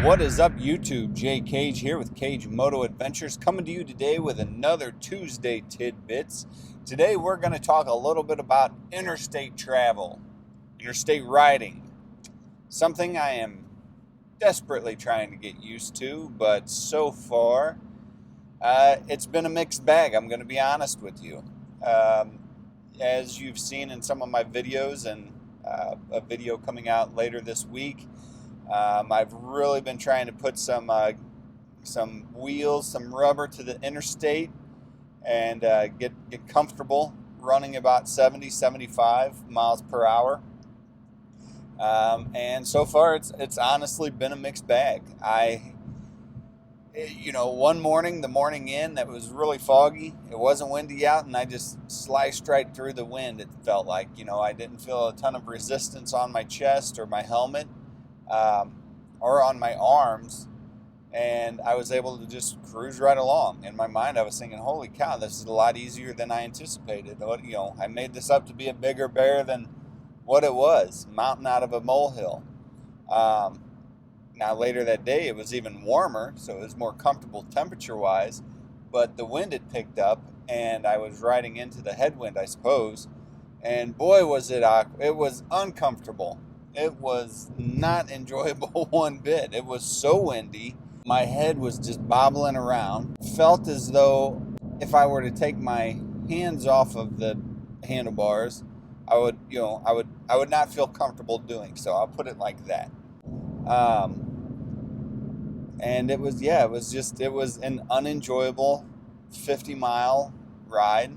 What is up, YouTube? Kage here with Kage Moto Adventures, coming to you today with another Tuesday Tidbits. Today we're going to talk a little bit about interstate travel, interstate riding. Something I am desperately trying to get used to, but so far it's been a mixed bag. I'm going to be honest with you. As you've seen in some of my videos and a video coming out later this week, I've really been trying to put some wheels, some rubber to the interstate and get comfortable running about 70, 75 miles per hour. And so far it's honestly been a mixed bag. One morning, the morning in, that was really foggy. It wasn't windy out, and I just sliced right through the wind. It felt like, I didn't feel a ton of resistance on my chest or my helmet. Or on my arms, and I was able to just cruise right along. In my mind, I was thinking, holy cow, this is a lot easier than I anticipated. I made this up to be a bigger bear than what it was, mountain out of a molehill. Now later that day, it was even warmer, so it was more comfortable temperature-wise, but the wind had picked up, and I was riding into the headwind, I suppose, and boy, was it uncomfortable. It was not enjoyable one bit. It was so windy. My head was just bobbling around. Felt as though if I were to take my hands off of the handlebars, I would not feel comfortable doing so. I'll put it like that. And it was an unenjoyable 50-mile ride.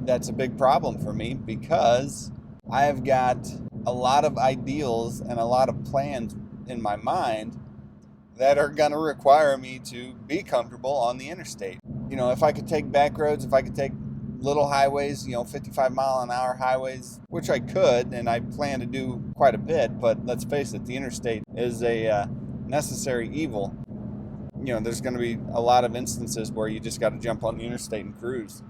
That's a big problem for me because I have got a lot of ideals and a lot of plans in my mind that are going to require me to be comfortable on the interstate. If I could take back roads, if I could take little highways, 55-mile-an-hour highways, which I could, and I plan to do quite a bit, but let's face it, the interstate is a necessary evil. There's going to be a lot of instances where you just got to jump on the interstate and cruise.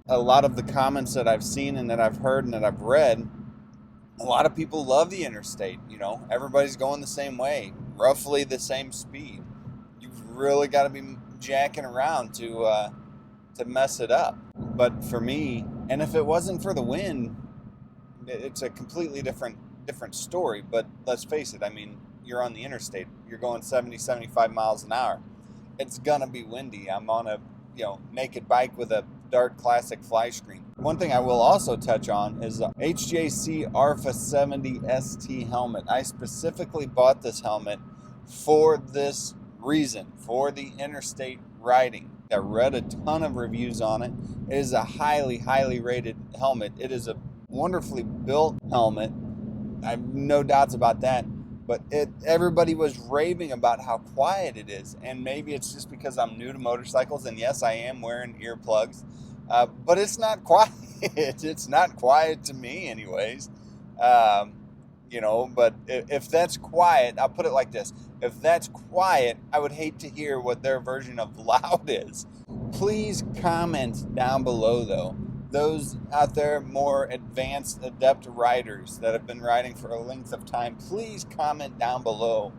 A lot of the comments that I've seen and that I've heard and that I've read, a lot of people love the interstate. Everybody's going the same way, roughly the same speed. You've really got to be jacking around to mess it up. But for me, and if it wasn't for the wind, it's a completely different story. But let's face it, you're on the interstate. You're going 70, 75 miles an hour. It's gonna be windy. I'm on a naked bike with a Dart Classic fly screen. One thing I will also touch on is HJC ARFA 70 ST helmet. I specifically bought this helmet for this reason, for the interstate riding. I read a ton of reviews on it. It is a highly, highly rated helmet. It is a wonderfully built helmet. I have no doubts about that. But everybody was raving about how quiet it is. And maybe it's just because I'm new to motorcycles. And yes, I am wearing earplugs. But it's not quiet. It's not quiet to me anyways. But if that's quiet, I'll put it like this. If that's quiet, I would hate to hear what their version of loud is. Please comment down below, though. Those out there, more advanced, adept riders that have been riding for a length of time, please comment down below.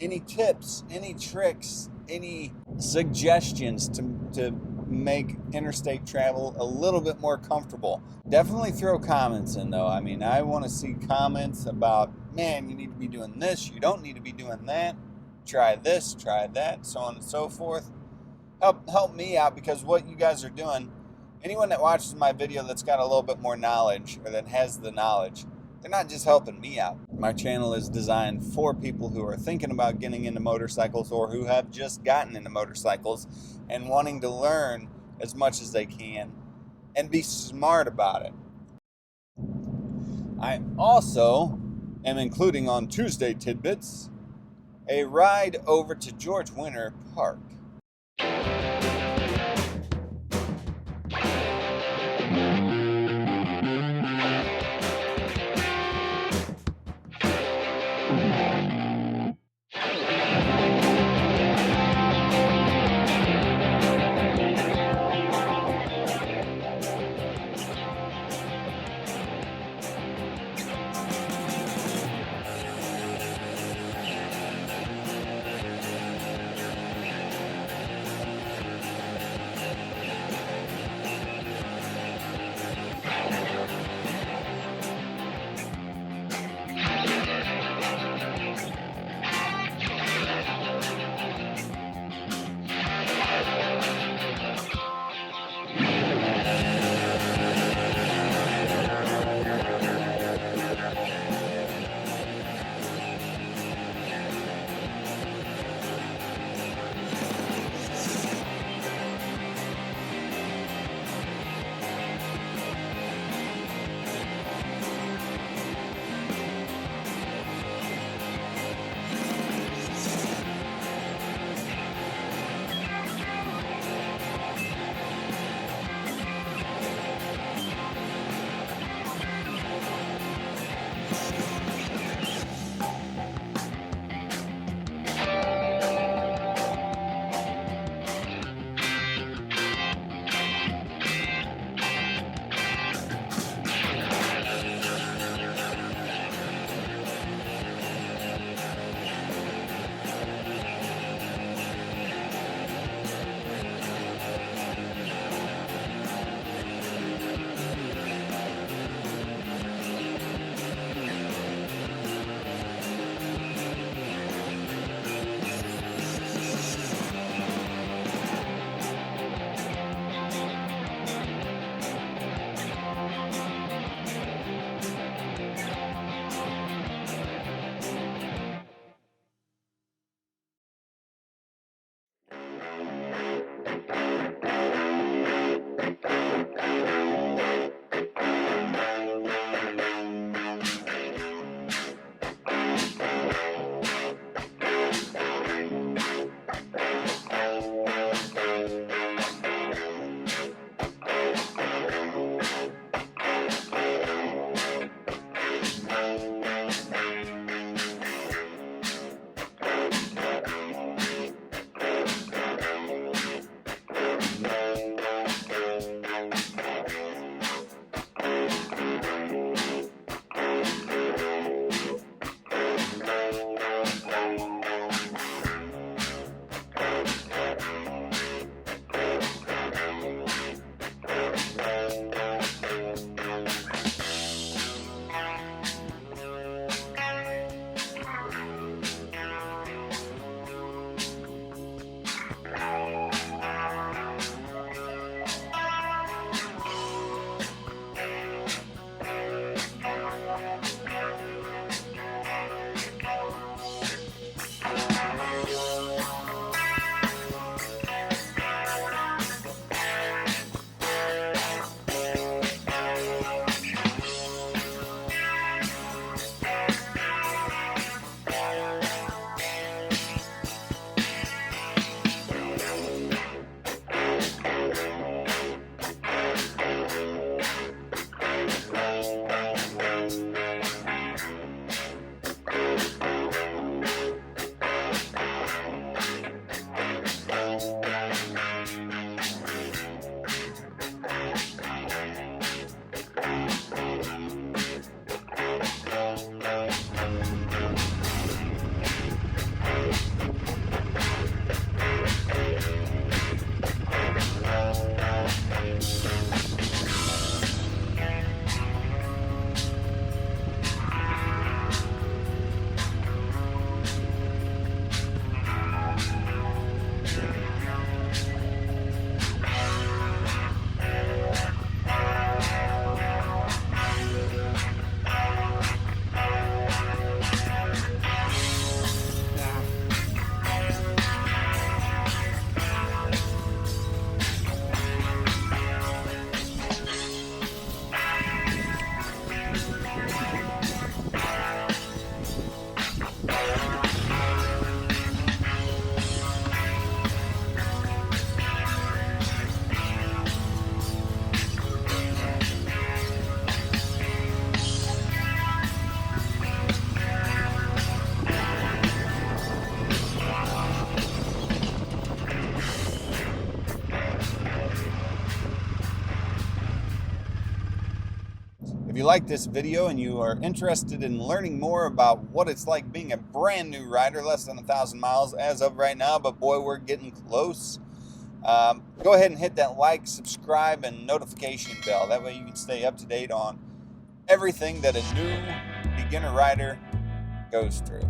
Any tips, any tricks, any suggestions to make interstate travel a little bit more comfortable. Definitely throw comments in, though. I want to see comments about, man, you need to be doing this, you don't need to be doing that, try this, try that, so on and so forth. Help me out, because what you guys are doing, anyone that watches my video that's got a little bit more knowledge, or that has the knowledge, they're not just helping me out. My channel is designed for people who are thinking about getting into motorcycles, or who have just gotten into motorcycles and wanting to learn as much as they can and be smart about it. I also am including on Tuesday Tidbits a ride over to George Winter Park. like this video and you are interested in learning more about what it's like being a brand new rider, less than 1,000 miles as of right now, but boy, we're getting close. Go ahead and hit that like, subscribe, and notification bell. That way you can stay up to date on everything that a new beginner rider goes through.